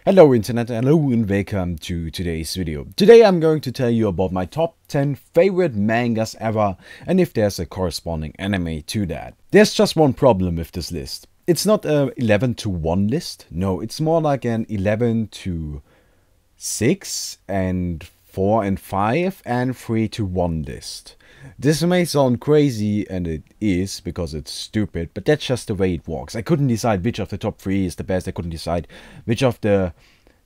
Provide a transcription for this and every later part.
Hello internet, hello and welcome to today's video. Today I'm going to tell you about my top 10 favorite mangas ever and if there's a corresponding anime to that. There's just one problem with this list. It's not a 11 to 1 list, no, it's more like an 11 to 6 and 4 and 5 and 3 to 1 list. This may sound crazy, and it is, because it's stupid, but that's just the way it works. I couldn't decide which of the top 3 is the best, I couldn't decide which of the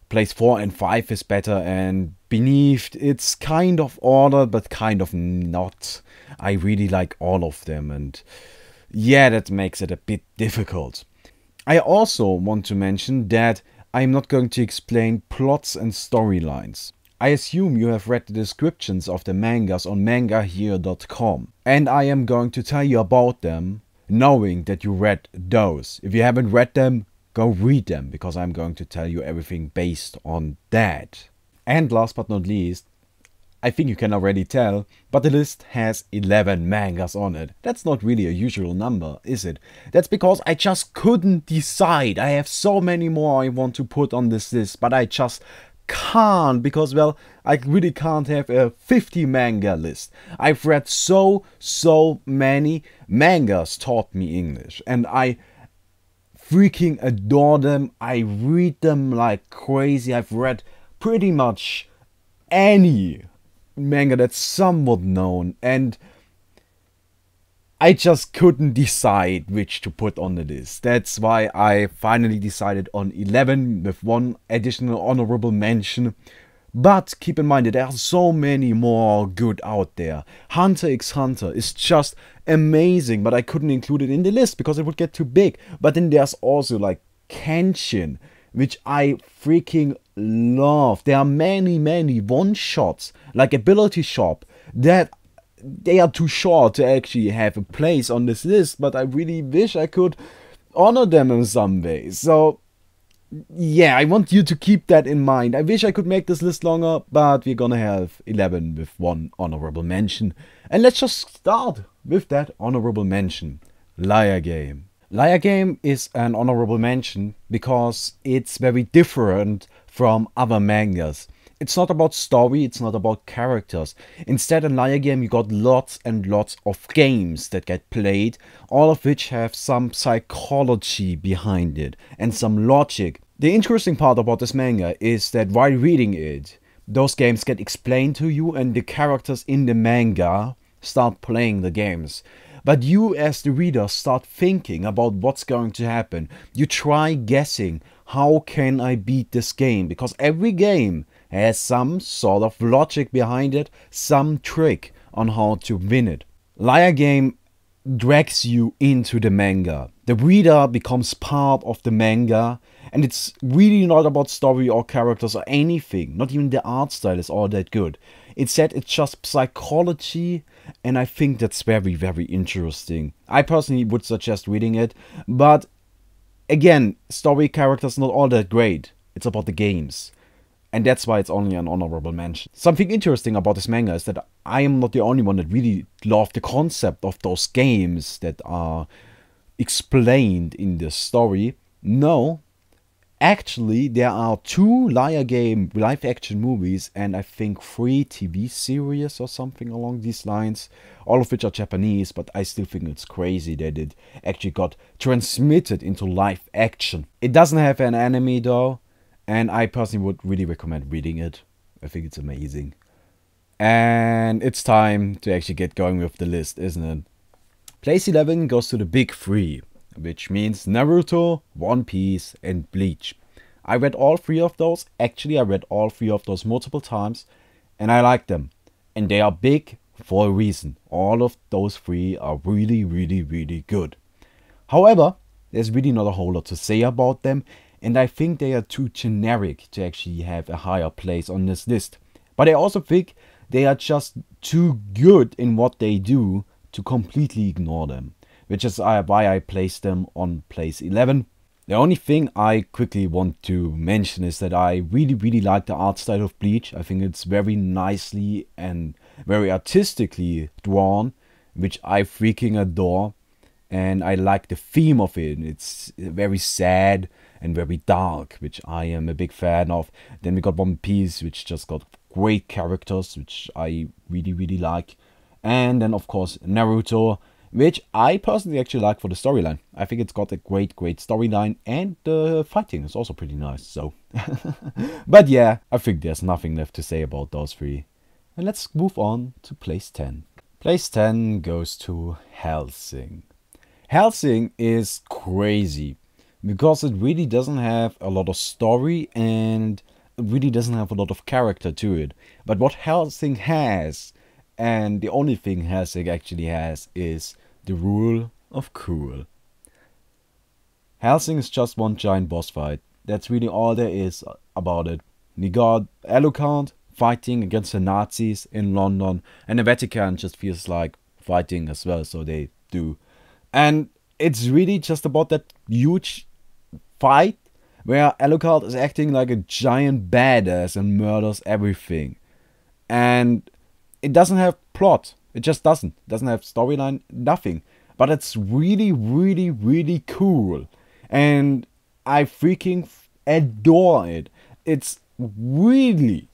place 4 and 5 is better, and beneath it's kind of ordered, but kind of not. I really like all of them, and yeah, that makes it a bit difficult. I also want to mention that I'm not going to explain plots and storylines. I assume you have read the descriptions of the mangas on mangahere.com, and I am going to tell you about them knowing that you read those. If you haven't read them, go read them, because I'm going to tell you everything based on that. And last but not least, I think you can already tell, but the list has 11 mangas on it. That's not really a usual number, is it? That's because I just couldn't decide. I have so many more I want to put on this list, but I just can't, because, well, I really can't have a 50 manga list. I've read so many mangas taught me English, and I freaking adore them. I read them like crazy. I've read pretty much any manga that's somewhat known, and I just couldn't decide which to put on the list. That's why I finally decided on 11 with one additional honorable mention. But keep in mind that there are so many more good out there. Hunter x Hunter is just amazing, but I couldn't include it in the list because it would get too big. But then there's also like Kenshin, which I freaking love. There are many one-shots, like Ability Shop, that they are too short to actually have a place on this list, but I really wish I could honor them in some way. So yeah, I want you to keep that in mind. I wish I could make this list longer, but we're gonna have 11 with one honorable mention. And let's just start with that honorable mention, Liar Game. Liar Game is an honorable mention because it's very different from other mangas. It's not about story, it's not about characters. Instead, in Liar Game you got lots and lots of games that get played, all of which have some psychology behind it and some logic. The interesting part about this manga is that while reading it, those games get explained to you and the characters in the manga start playing the games. But you as the reader start thinking about what's going to happen. You try guessing, how can I beat this game? Because every game has some sort of logic behind it, some trick on how to win it. Liar Game drags you into the manga. The reader becomes part of the manga, and it's really not about story or characters or anything. Not even the art style is all that good. Instead, it's just psychology, and I think that's very interesting. I personally would suggest reading it, but again, story, characters not all that great. It's about the games. And that's why it's only an honorable mention. Something interesting about this manga is that I am not the only one that really loved the concept of those games that are explained in the story. No, actually there are 2 Liar Game live action movies and I think 3 TV series or something along these lines. All of which are Japanese, but I still think it's crazy that it actually got transmitted into live action. It doesn't have an anime though. And I personally would really recommend reading it. I think it's amazing. And it's time to actually get going with the list, isn't it? Place 11 goes to the big 3, which means Naruto, One Piece, and Bleach. I read all 3 of those. Actually, I read all 3 of those multiple times, and I like them. And they are big for a reason. All of those 3 are really good. However, there's really not a whole lot to say about them, and I think they are too generic to actually have a higher place on this list. But I also think they are just too good in what they do to completely ignore them, which is why I placed them on place 11. The only thing I quickly want to mention is that I really like the art style of Bleach. I think it's very nicely and very artistically drawn, which I freaking adore. And I like the theme of it. It's very sad and very dark, which I am a big fan of. Then we got One Piece, which just got great characters, which I really like. And then of course Naruto, which I personally actually like for the storyline. I think it's got a great storyline, and the fighting is also pretty nice, so. But yeah, I think there's nothing left to say about those three. And let's move on to place 10. Place 10 goes to Hellsing. Hellsing is crazy, because it really doesn't have a lot of story, and it really doesn't have a lot of character to it. But what Hellsing has, and the only thing Hellsing actually has, is the rule of cool. Hellsing is just one giant boss fight. That's really all there is about it. We got Alucard fighting against the Nazis in London, and the Vatican just feels like fighting as well, so they do. And it's really just about that huge fight where Alucard is acting like a giant badass and murders everything. And it doesn't have plot. It just doesn't. It doesn't have storyline, nothing. But it's really cool. And I freaking adore it. It's really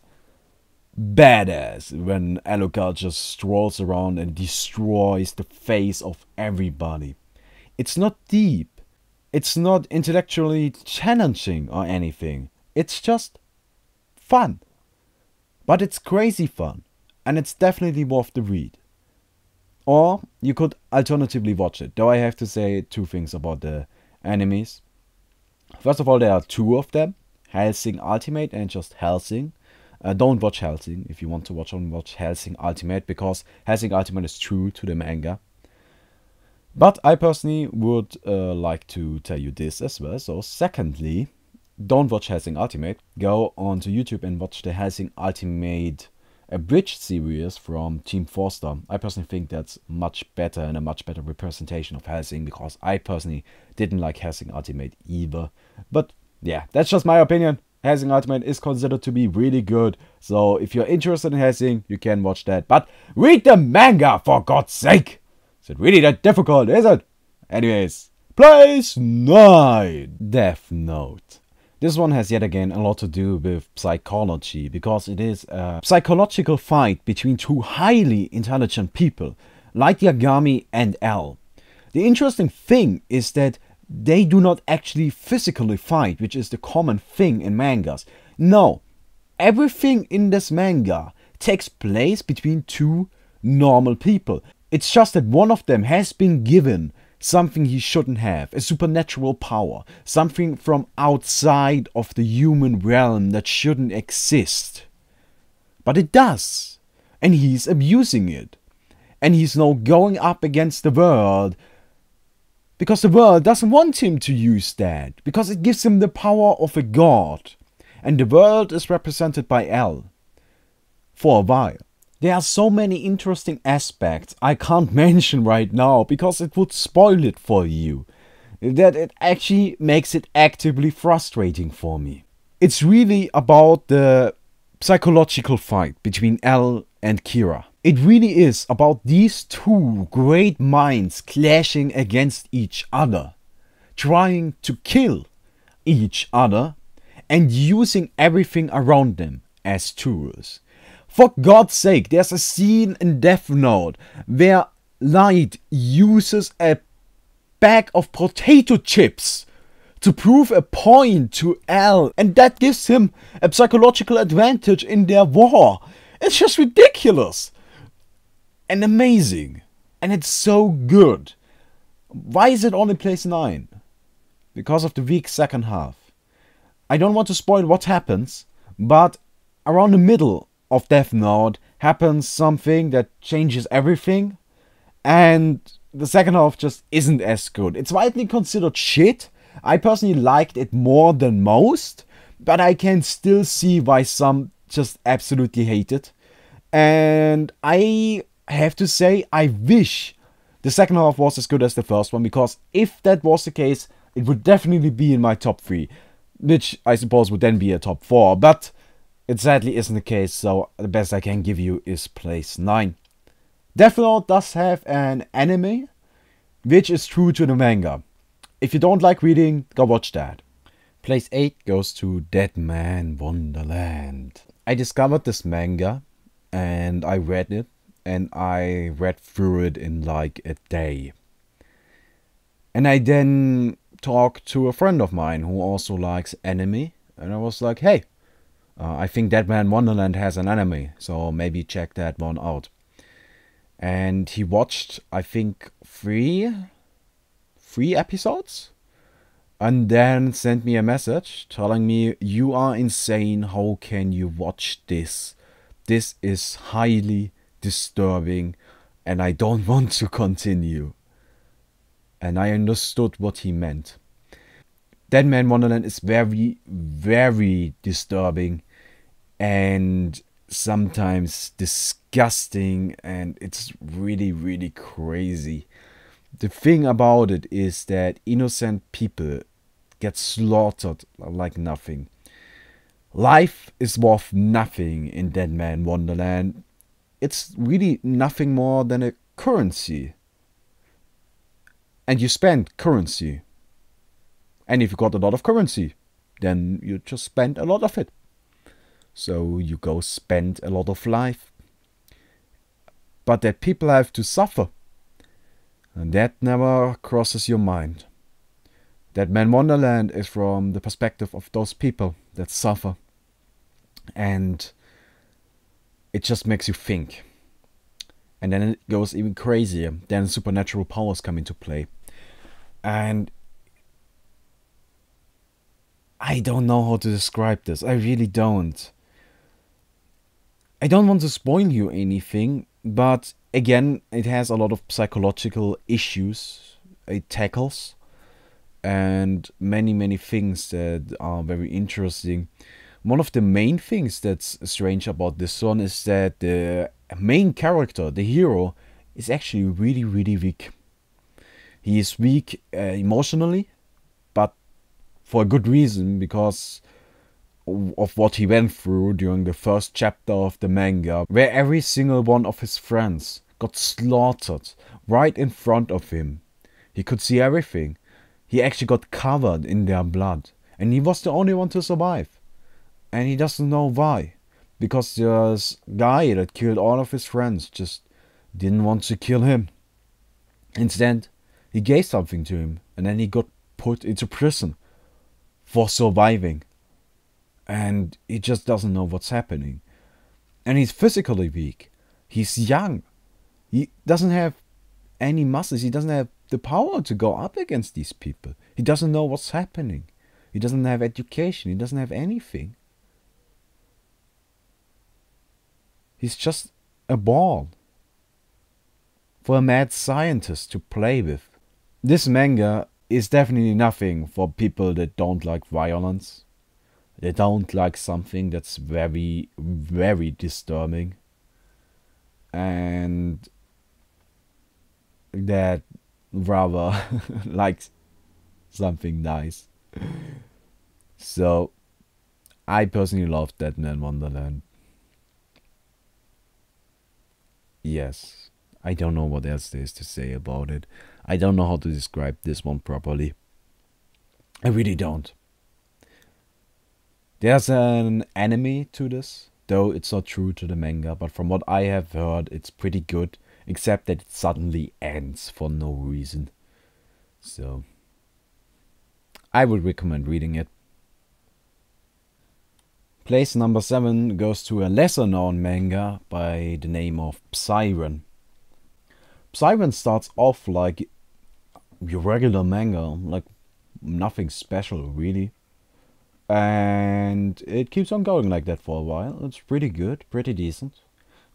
badass when Alucard just strolls around and destroys the face of everybody. It's not deep. It's not intellectually challenging or anything. It's just fun. But it's crazy fun. And it's definitely worth the read. Or you could alternatively watch it. Though I have to say two things about the enemies. First of all, there are two of them. Hellsing Ultimate and just Hellsing. Don't watch Hellsing. If you want to watch Hellsing Ultimate, because Hellsing Ultimate is true to the manga. But I personally would like to tell you this as well. So secondly, don't watch Hellsing Ultimate. Go onto YouTube and watch the Hellsing Ultimate Bleach series from Team Forster. I personally think that's much better and a much better representation of Hellsing, because I personally didn't like Hellsing Ultimate either. But yeah, that's just my opinion. Hellsing Ultimate is considered to be really good, so if you're interested in Hellsing, you can watch that. But read the manga, for God's sake! Is it really that difficult, is it? Anyways, place 9, Death Note. This one has yet again a lot to do with psychology, because it is a psychological fight between two highly intelligent people, like Yagami and L. The interesting thing is that they do not actually physically fight, which is the common thing in mangas. No, everything in this manga takes place between two normal people. It's just that one of them has been given something he shouldn't have, a supernatural power, something from outside of the human realm that shouldn't exist. But it does, and he's abusing it. And he's now going up against the world, because the world doesn't want him to use that, because it gives him the power of a god. And the world is represented by L. For a while. There are so many interesting aspects I can't mention right now, because it would spoil it for you, that it actually makes it actively frustrating for me. It's really about the psychological fight between L and Kira. It really is about these two great minds clashing against each other, trying to kill each other and using everything around them as tools. For God's sake, there's a scene in Death Note where Light uses a bag of potato chips to prove a point to L, and that gives him a psychological advantage in their war. It's just ridiculous and amazing, and it's so good. Why is it only place 9? Because of the weak second half. I don't want to spoil what happens, but around the middle of Death Note happens something that changes everything, and the second half just isn't as good. It's widely considered shit. I personally liked it more than most, but I can still see why some just absolutely hate it. And I have to say, I wish the second half was as good as the first one, because if that was the case, it would definitely be in my top 3, which I suppose would then be a top 4, but it sadly isn't the case, so the best I can give you is place 9. Death Note does have an anime, which is true to the manga. If you don't like reading, go watch that. Place 8 goes to Deadman Wonderland. I discovered this manga and I read it, and I read through it in like a day. And I then talked to a friend of mine who also likes anime, and I was like, hey, I think Deadman Wonderland has an anime, so maybe check that one out. And he watched, I think, three episodes, and then sent me a message telling me, you are insane, how can you watch this? This is highly disturbing and I don't want to continue. And I understood what he meant. Deadman Wonderland is very, very disturbing and sometimes disgusting, and it's really, really crazy. The thing about it is that innocent people get slaughtered like nothing. Life is worth nothing in Deadman Wonderland. It's really nothing more than a currency. And you spend currency. And if you got a lot of currency, then you just spend a lot of it. So you go spend a lot of life. But that people have to suffer, and that never crosses your mind. Deadman Wonderland is from the perspective of those people that suffer. And it just makes you think. And then it goes even crazier. Then supernatural powers come into play. And I don't know how to describe this. I really don't. I don't want to spoil you anything, but again, it has a lot of psychological issues it tackles, and many things that are very interesting. One of the main things that's strange about this one is that the main character, the hero, is actually really weak. He is weak emotionally, but for a good reason, because of what he went through during the first chapter of the manga, where every single one of his friends got slaughtered right in front of him. He could see everything. He actually got covered in their blood, and he was the only one to survive. And he doesn't know why, because this guy that killed all of his friends just didn't want to kill him. Instead, he gave something to him, and then he got put into prison for surviving. And he just doesn't know what's happening. And he's physically weak. He's young. He doesn't have any muscles. He doesn't have the power to go up against these people. He doesn't know what's happening. He doesn't have education. He doesn't have anything. He's just a ball for a mad scientist to play with. This manga is definitely nothing for people that don't like violence. They don't like something that's very disturbing, and that rather likes something nice. So I personally love Deadman Wonderland. Yes, I don't know what else there is to say about it. I don't know how to describe this one properly. I really don't. There's an anime to this, though it's not true to the manga, but from what I have heard, it's pretty good, except that it suddenly ends for no reason. So I would recommend reading it. Place number 7 goes to a lesser known manga by the name of Psyren. Psyren starts off like your regular manga, like nothing special really. And it keeps on going like that for a while. It's pretty good, pretty decent.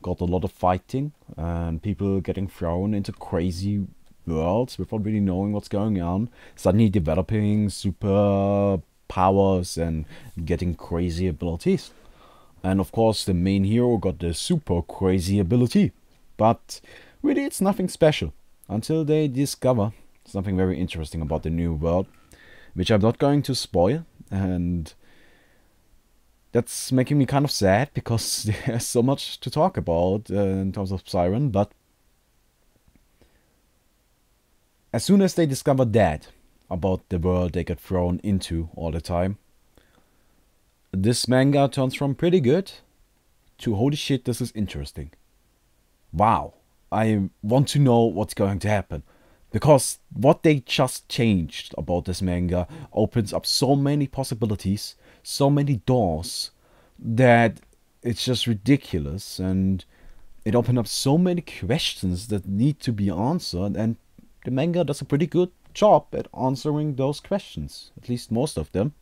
Got a lot of fighting and people getting thrown into crazy worlds without really knowing what's going on. Suddenly developing super powers and getting crazy abilities. And of course the main hero got the super crazy ability. But really it's nothing special until they discover something very interesting about the new world, which I'm not going to spoil. And that's making me kind of sad, because there's so much to talk about in terms of Siren. But as soon as they discover that, about the world they get thrown into all the time. This manga turns from pretty good to holy shit, this is interesting. Wow, I want to know what's going to happen. Because what they just changed about this manga opens up so many possibilities, so many doors, that it's just ridiculous. And it opened up so many questions that need to be answered. And the manga does a pretty good job at answering those questions. At least most of them.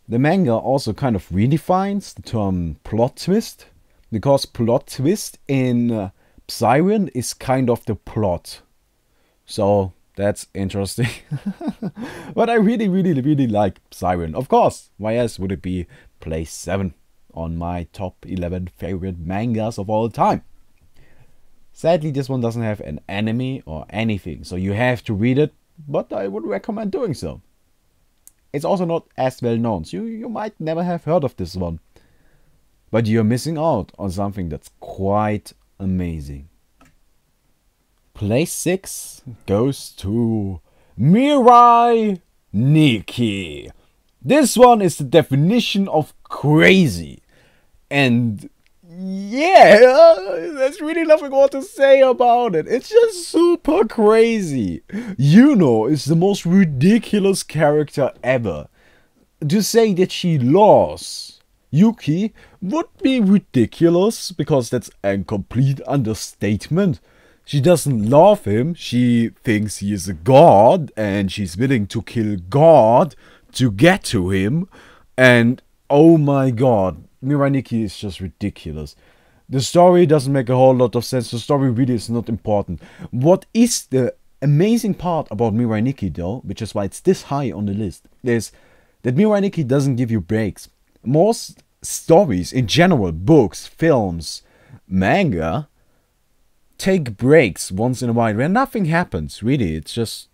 The manga also kind of redefines the term plot twist. Because plot twist in Siren is kind of the plot. So that's interesting. But I really like Siren. Of course, why else would it be place 7 on my top 11 favorite mangas of all time? Sadly, this one doesn't have an anime or anything, so you have to read it, but I would recommend doing so. It's also not as well known, so you might never have heard of this one. But you're missing out on something that's quite amazing. Place 6 goes to Mirai Nikki. This one is the definition of crazy. And yeah, there's really nothing more to say about it. It's just super crazy. Yuno is the most ridiculous character ever. To say that she lost Yuki would be ridiculous, because that's a complete understatement. She doesn't love him, she thinks he is a god, and she's willing to kill God to get to him. And oh my god, Mira Nikki is just ridiculous. The story doesn't make a whole lot of sense, the story really is not important. What is the amazing part about Mira Nikki though, which is why it's this high on the list, is that Mira Nikki doesn't give you breaks. Most stories in general, books, films, manga, take breaks once in a while where nothing happens, really. It's just,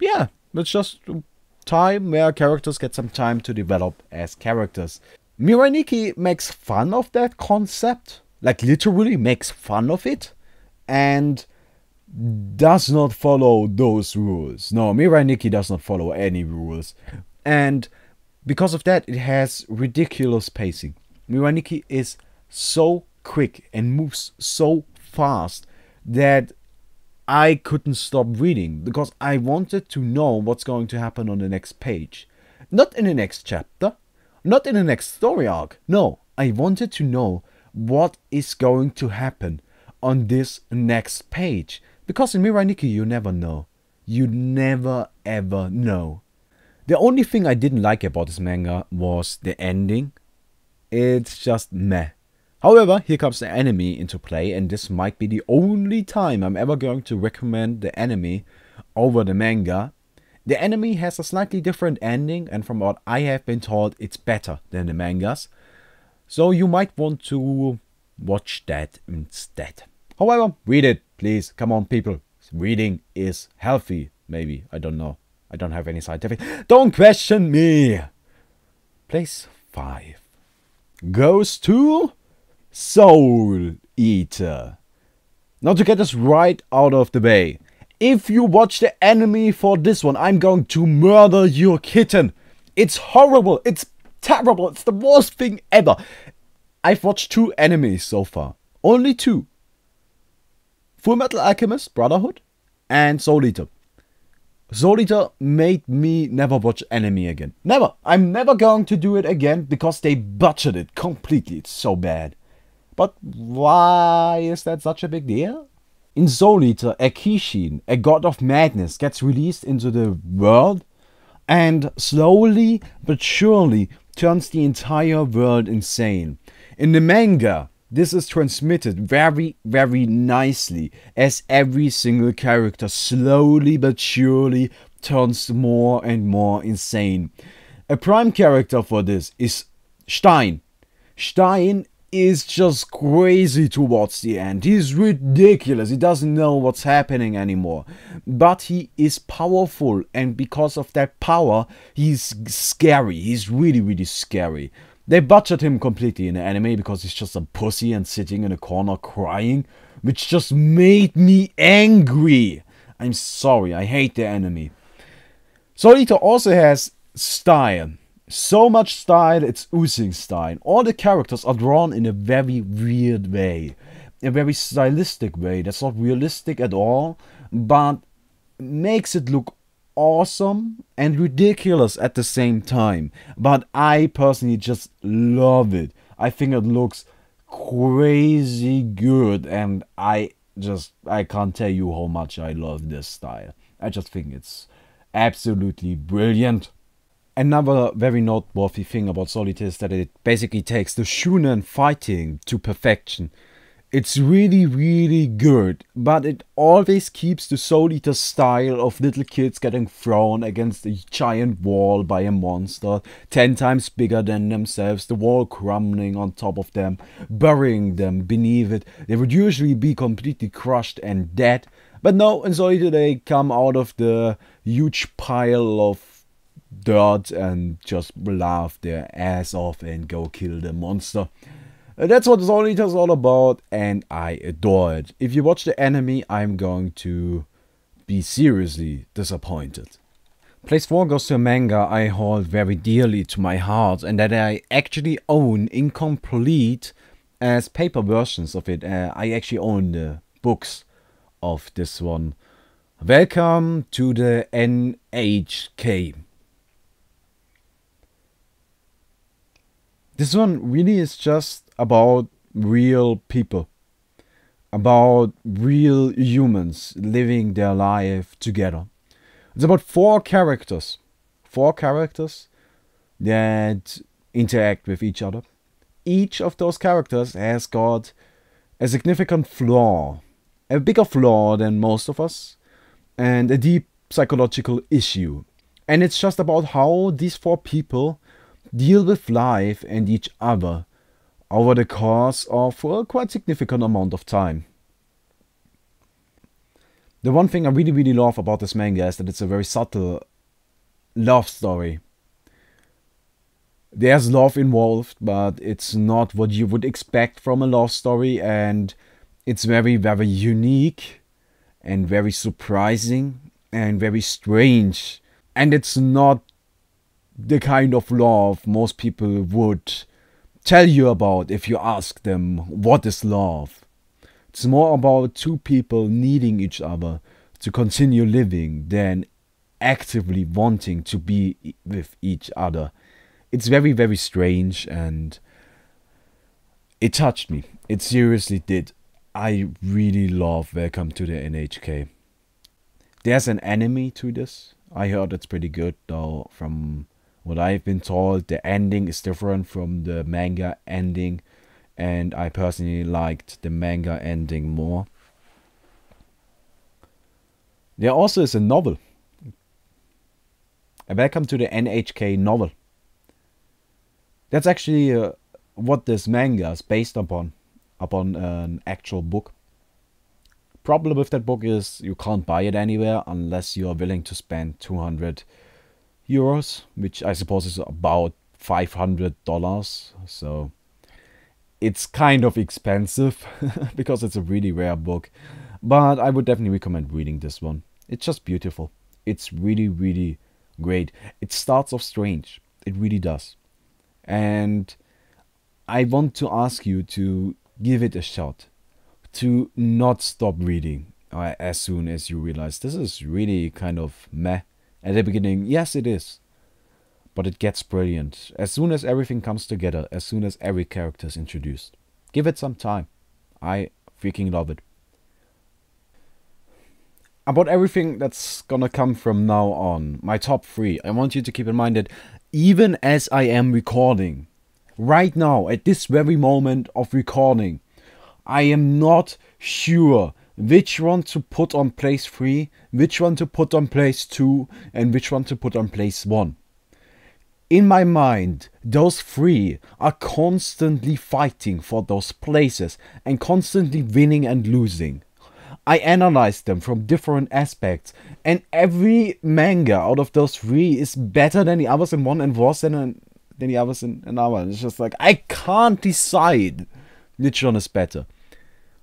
yeah, it's just time where characters get some time to develop as characters. Mira Nikki makes fun of that concept, like literally makes fun of it, and does not follow those rules. No, Mira Nikki does not follow any rules. And because of that, it has ridiculous pacing. Mira Nikki is so quick and moves so fast that I couldn't stop reading, because I wanted to know what's going to happen on the next page. Not in the next chapter, not in the next story arc. No, I wanted to know what is going to happen on this next page. Because in Mira Nikki you never know. You never ever know. The only thing I didn't like about this manga was the ending. It's just meh. However, here comes the anime into play, and this might be the only time I'm ever going to recommend the anime over the manga. The anime has a slightly different ending, and from what I have been told, it's better than the mangas. So you might want to watch that instead. However, read it, please. Come on, people. Reading is healthy. Maybe. I don't know. I don't have any scientific... Don't question me! Place 5 goes to Soul Eater. Now, to get this right out of the way, if you watch the anime for this one, I'm going to murder your kitten. It's horrible, it's terrible, it's the worst thing ever. I've watched 2 animes so far. Only 2. Fullmetal Alchemist, Brotherhood, and Soul Eater. Soul Eater made me never watch anime again. Never. I'm never going to do it again, because they butchered it completely. It's so bad. But why is that such a big deal? In Soul Eater, a Kishin, a god of madness, gets released into the world and slowly but surely turns the entire world insane. In the manga, this is transmitted very nicely, as every single character slowly but surely turns more and more insane. A prime character for this is Stein. Stein is just crazy towards the end. He's ridiculous. He doesn't know what's happening anymore. But he is powerful, and because of that power, he's scary. He's really scary. They butchered him completely in the anime because he's just a pussy and sitting in a corner crying, which just made me angry. I'm sorry, I hate the anime. Soul Eater also has style. So much style, it's oozing style. All the characters are drawn in a very weird way. A very stylistic way. That's not realistic at all, but makes it look awesome and ridiculous at the same time. But I personally just love it. I think it looks crazy good, and I can't tell you how much I love this style. I just think it's absolutely brilliant. Another very noteworthy thing about Soul Eater is that it basically takes the shonen fighting to perfection. It's really, really good, but it always keeps the Soul Eater style of little kids getting thrown against a giant wall by a monster 10 times bigger than themselves, the wall crumbling on top of them, burying them beneath it. They would usually be completely crushed and dead, but no, in Soul Eater they come out of the huge pile of dirt and just laugh their ass off and go kill the monster. That's what Soul Eater is all about, and I adore it. If you watch the anime, I'm going to be seriously disappointed. Place 4 goes to a manga I hold very dearly to my heart, and that I actually own incomplete as paper versions of it. I actually own the books of this one. Welcome to the NHK. This one really is just about real people. About real humans living their life together. It's about four characters. Four characters that interact with each other. Each of those characters has got a significant flaw. A bigger flaw than most of us. And a deep psychological issue. And it's just about how these four people deal with life and each other over the course of a quite significant amount of time. The one thing I really, really love about this manga is that it's a very subtle love story. There's love involved, but it's not what you would expect from a love story, and it's very, very unique and very surprising and very strange. And it's not the kind of love most people would tell you about if you ask them what is love. It's more about two people needing each other to continue living than actively wanting to be with each other. It's very, very strange, and it touched me. It seriously did. I really love Welcome to the NHK. There's an anime to this. I heard it's pretty good, though from what I've been told, the ending is different from the manga ending, and I personally liked the manga ending more. There also is a novel. A Welcome to the NHK novel. That's actually what this manga is based upon an actual book. Problem with that book is you can't buy it anywhere unless you are willing to spend 200 euros, which I suppose is about $500, so it's kind of expensive because it's a really rare book, but I would definitely recommend reading this one. It's just beautiful. It's really, really great. It starts off strange. It really does. And I want to ask you to give it a shot, to not stop reading as soon as you realize this is really kind of meh. At the beginning, yes it is, but it gets brilliant as soon as everything comes together, as soon as every character is introduced. Give it some time. I freaking love it. About everything that's gonna come from now on, my top 3, I want you to keep in mind that even as I am recording, right now, at this very moment of recording, I am not sure which one to put on place 3, which one to put on place 2, and which one to put on place 1. In my mind, those 3 are constantly fighting for those places and constantly winning and losing. I analyzed them from different aspects, and every manga out of those 3 is better than the others in one and worse than the others in another. It's just like, I can't decide which one is better.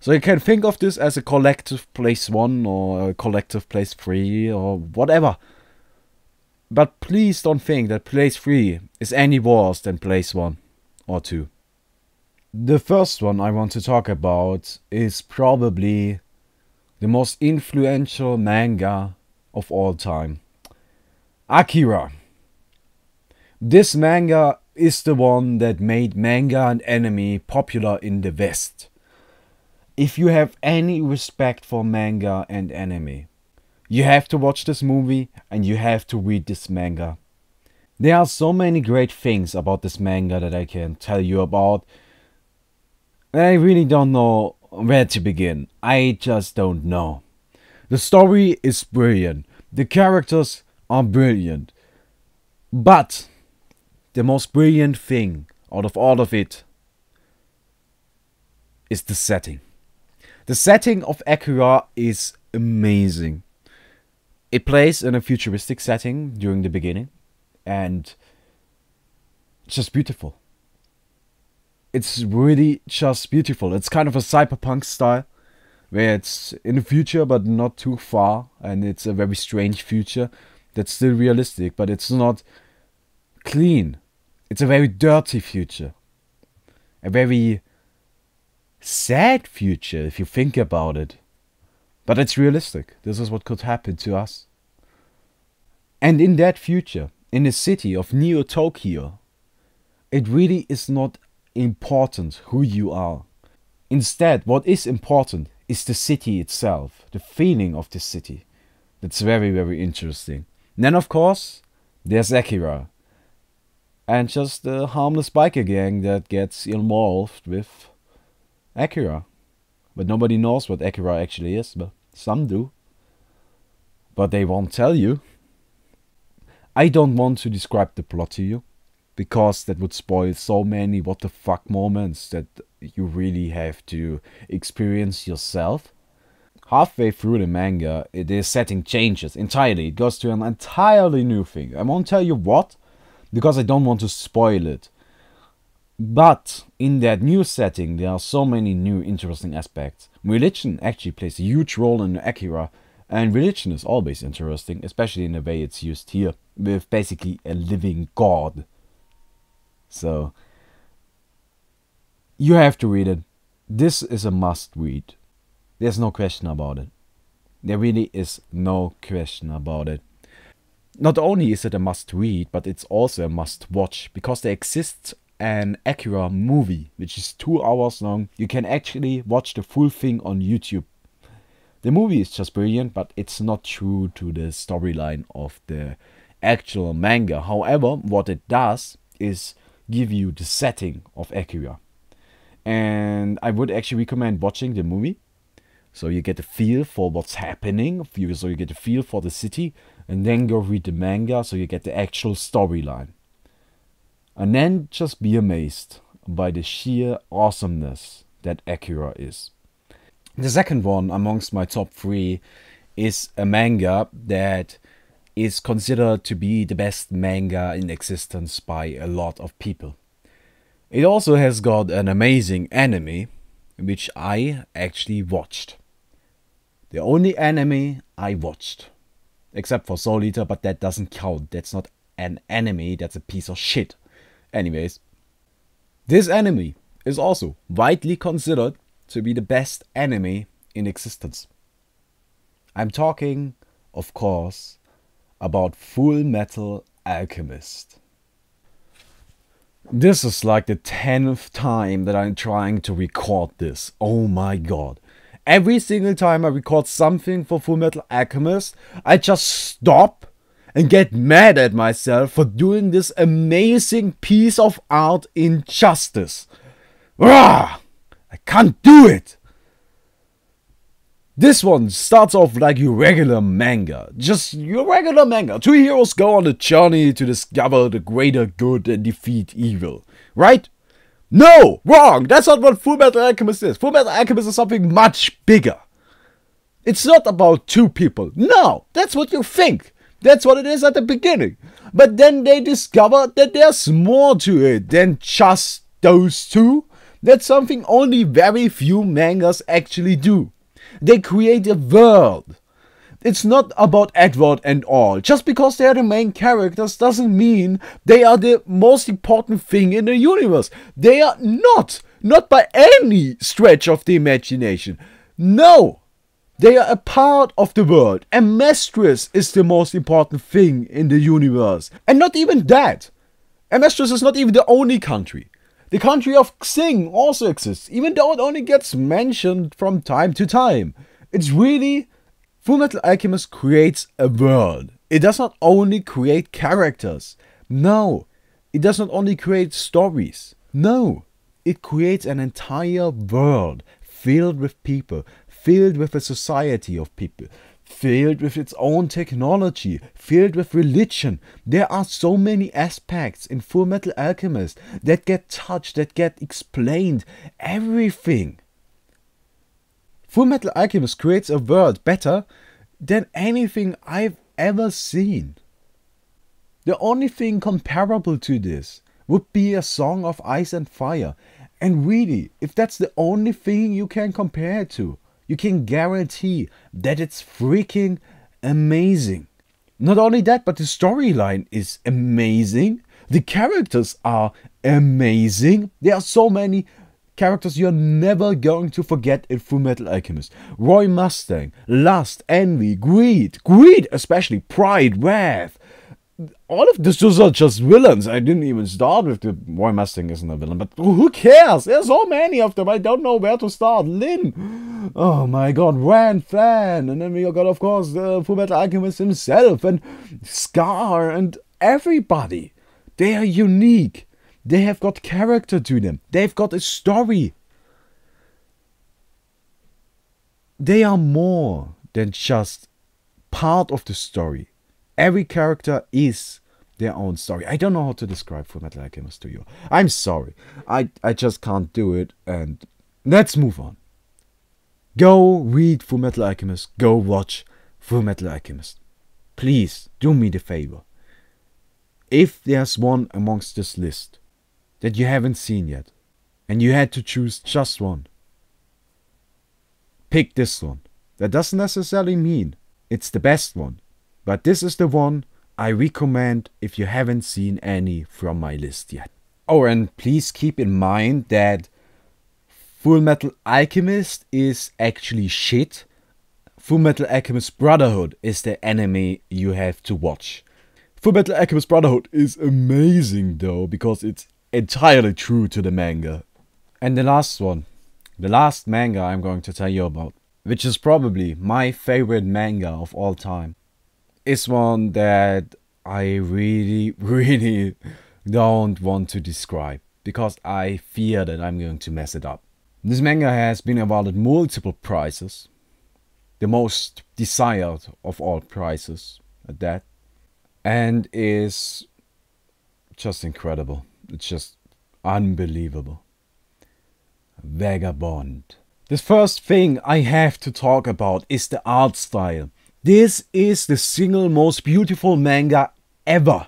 So you can think of this as a collective place 1 or a collective place 3 or whatever. But please don't think that place 3 is any worse than place 1 or 2. The first one I want to talk about is probably the most influential manga of all time. Akira. This manga is the one that made manga and anime popular in the West. If you have any respect for manga and anime, you have to watch this movie and you have to read this manga. There are so many great things about this manga that I can tell you about. And I really don't know where to begin. I just don't know. The story is brilliant. The characters are brilliant. But the most brilliant thing out of all of it is the setting. The setting of Akira is amazing. It plays in a futuristic setting during the beginning, and it's just beautiful. It's really just beautiful. It's kind of a cyberpunk style, where it's in the future but not too far, and it's a very strange future that's still realistic, but it's not clean. It's a very dirty future. A very sad future if you think about it. But it's realistic. This is what could happen to us. And in that future, in the city of Neo Tokyo, it really is not important who you are. Instead, what is important is the city itself, the feeling of the city. That's very, very interesting. And then, of course, there's Akira. And just the harmless biker gang that gets involved with Akira. But nobody knows what Akira actually is, but some do. But they won't tell you. I don't want to describe the plot to you, because that would spoil so many what the fuck moments that you really have to experience yourself. Halfway through the manga, the setting changes entirely. It goes to an entirely new thing. I won't tell you what, because I don't want to spoil it. But in that new setting, there are so many new interesting aspects. Religion actually plays a huge role in Akira, and religion is always interesting, especially in the way it's used here, with basically a living god. So, you have to read it. This is a must read. There's no question about it. There really is no question about it. Not only is it a must read, but it's also a must watch, because there exists an Akira movie, which is 2 hours long. You can actually watch the full thing on YouTube. The movie is just brilliant, but it's not true to the storyline of the actual manga. However, what it does is give you the setting of Akira. And I would actually recommend watching the movie, so you get a feel for what's happening, so you get a feel for the city, and then go read the manga, so you get the actual storyline. And then just be amazed by the sheer awesomeness that Akira is. The second one amongst my top 3 is a manga that is considered to be the best manga in existence by a lot of people. It also has got an amazing anime, which I actually watched. The only anime I watched. Except for Soul Eater, but that doesn't count. That's not an anime, that's a piece of shit. Anyways, this anime is also widely considered to be the best anime in existence. I'm talking, of course, about Fullmetal Alchemist. This is like the 10th time that I'm trying to record this. Oh my god. Every single time I record something for Fullmetal Alchemist, I just stop and get mad at myself for doing this amazing piece of art injustice. Rah! I can't do it! This one starts off like your regular manga. Just your regular manga. 2 heroes go on a journey to discover the greater good and defeat evil. Right? No! Wrong! That's not what Fullmetal Alchemist is. Fullmetal Alchemist is something much bigger. It's not about 2 people. No! That's what you think. That's what it is at the beginning. But then they discover that there's more to it than just those 2. That's something only very few mangas actually do. They create a world It's not about Edward and all. Just because they are the main characters doesn't mean they are the most important thing in the universe. They are not. Not by any stretch of the imagination. No. They are a part of the world. Amestris is the most important thing in the universe. And not even that. Amestris is not even the only country. The country of Xing also exists, even though it only gets mentioned from time to time. It's really... Fullmetal Alchemist creates a world. It does not only create characters. No. It does not only create stories. No. It creates an entire world filled with people, filled with a society of people, filled with its own technology, filled with religion. There are so many aspects in Fullmetal Alchemist that get touched, that get explained. Everything. Fullmetal Alchemist creates a world better than anything I've ever seen. The only thing comparable to this would be a Song of Ice and Fire. And really, if that's the only thing you can compare it to, you can guarantee that it's freaking amazing. Not only that, but the storyline is amazing. The characters are amazing. There are so many characters you're never going to forget in Fullmetal Alchemist. Roy Mustang, Lust, Envy, Greed, especially Pride, Wrath. All of these are just villains. I didn't even start with the Roy Mustang isn't a villain, but who cares? There's so many of them. I don't know where to start. Lin, oh my god, Ran Fan, and then we got of course Fullmetal Alchemist himself and Scar and everybody. They are unique. They have got character to them. They've got a story. They are more than just part of the story. Every character is their own story. I don't know how to describe Fullmetal Alchemist to you. I'm sorry. I just can't do it. And let's move on. Go read Fullmetal Alchemist. Go watch Fullmetal Alchemist. Please do me the favor. If there's one amongst this list that you haven't seen yet, and you had to choose just one, pick this one. That doesn't necessarily mean it's the best one. But this is the one I recommend if you haven't seen any from my list yet. Oh, and please keep in mind that Fullmetal Alchemist is actually shit. Fullmetal Alchemist Brotherhood is the anime you have to watch. Fullmetal Alchemist Brotherhood is amazing though, because it's entirely true to the manga. And the last one, the last manga I'm going to tell you about, which is probably my favorite manga of all time, is one that I really don't want to describe, because I fear that I'm going to mess it up. This manga has been awarded multiple prizes, the most desired of all prizes at that, and is just incredible. It's just unbelievable. Vagabond. The first thing I have to talk about is the art style. This is the single most beautiful manga ever.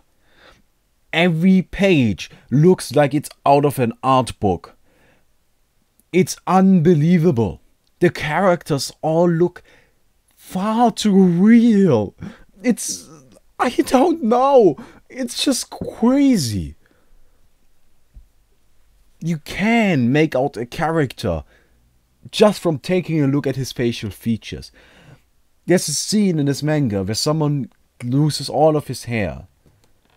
Every page looks like it's out of an art book. It's unbelievable. The characters all look far too real. I don't know. It's just crazy. You can make out a character just from taking a look at his facial features. There's a scene in this manga where someone loses all of his hair.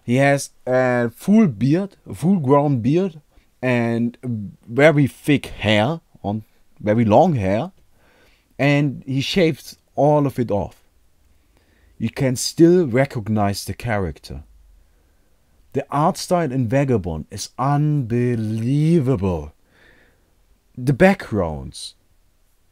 He has a full beard, a full grown beard, and very thick hair, very long hair, and he shaves all of it off. You can still recognize the character. The art style in Vagabond is unbelievable. The backgrounds,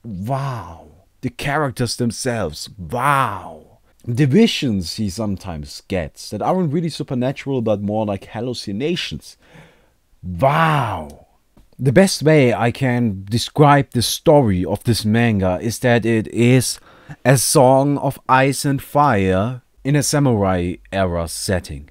wow. The characters themselves, wow. The visions he sometimes gets that aren't really supernatural but more like hallucinations, wow. The best way I can describe the story of this manga is that it is a Song of Ice and Fire in a samurai era setting.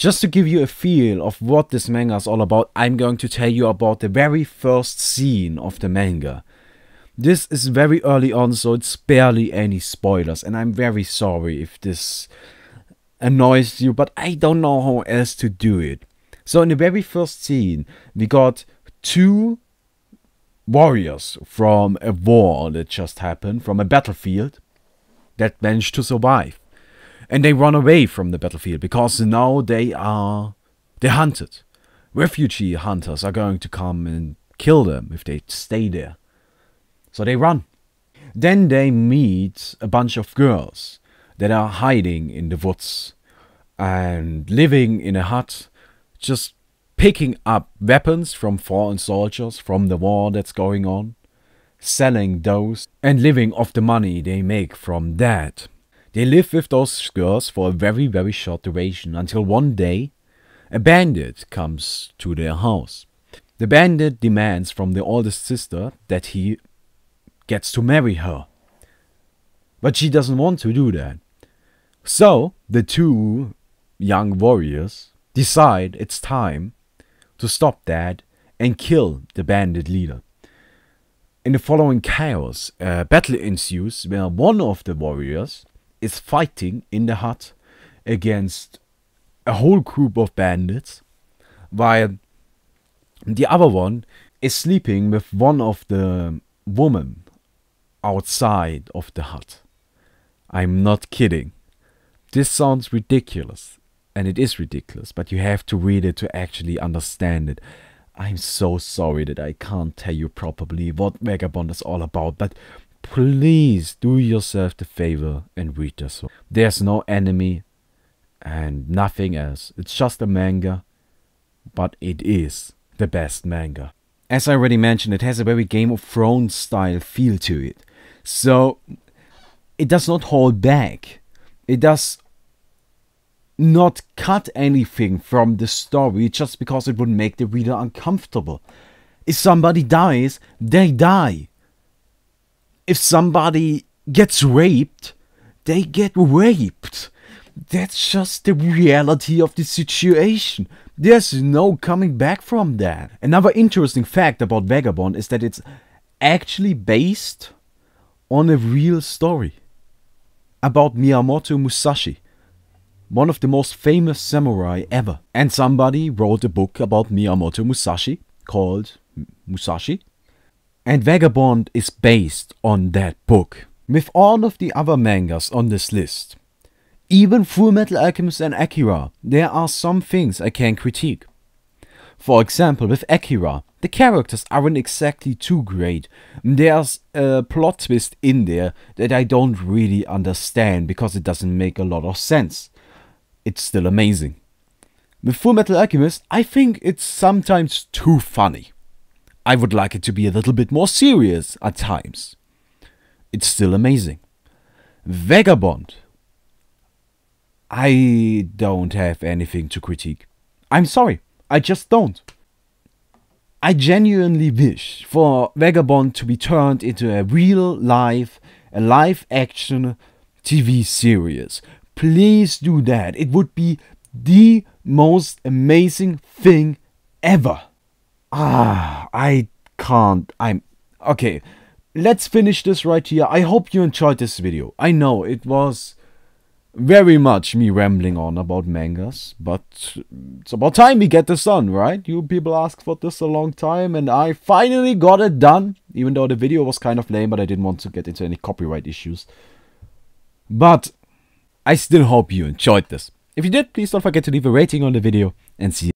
Just to give you a feel of what this manga is all about, I'm going to tell you about the very first scene of the manga. This is very early on, so it's barely any spoilers, and I'm very sorry if this annoys you, but I don't know how else to do it. So in the very first scene, we got two warriors from a war that just happened, from a battlefield, that managed to survive. And they run away from the battlefield because now they're hunted. Refugee hunters are going to come and kill them if they stay there. So they run. Then they meet a bunch of girls that are hiding in the woods and living in a hut, just picking up weapons from fallen soldiers from the war that's going on, selling those and living off the money they make from that. They live with those girls for a very, very short duration until one day a bandit comes to their house. The bandit demands from the oldest sister that he gets to marry her. But she doesn't want to do that. So the two young warriors decide it's time to stop that and kill the bandit leader. In the following chaos, a battle ensues where one of the warriors is fighting in the hut against a whole group of bandits, while the other one is sleeping with one of the women outside of the hut. I'm not kidding. This sounds ridiculous, and it is ridiculous, but you have to read it to actually understand it. I'm so sorry that I can't tell you properly what Vagabond is all about, but please do yourself the favor and read this one. There's no enemy and nothing else. It's just a manga, but it is the best manga. As I already mentioned, it has a very Game of Thrones style feel to it. So it does not hold back. It does not cut anything from the story just because it would make the reader uncomfortable. If somebody dies, they die. If somebody gets raped, they get raped. That's just the reality of the situation. There's no coming back from that. Another interesting fact about Vagabond is that it's actually based on a real story about Miyamoto Musashi, one of the most famous samurai ever. And somebody wrote a book about Miyamoto Musashi called Musashi. And Vagabond is based on that book. With all of the other mangas on this list, even Fullmetal Alchemist and Akira, there are some things I can critique. For example, with Akira, the characters aren't exactly too great. There's a plot twist in there that I don't really understand because it doesn't make a lot of sense. It's still amazing. With Fullmetal Alchemist, I think it's sometimes too funny. I would like it to be a little bit more serious at times. It's still amazing. Vagabond, I don't have anything to critique. I'm sorry, I just don't. I genuinely wish for Vagabond to be turned into a live action TV series. Please do that. It would be the most amazing thing ever. I can't. Okay, let's finish this right here. I hope you enjoyed this video. I know it was very much me rambling on about mangas, but it's about time we get this done, right? You people asked for this a long time, and I finally got it done. Even though the video was kind of lame, but I didn't want to get into any copyright issues. But I still hope you enjoyed this. If you did, please don't forget to leave a rating on the video, and see you.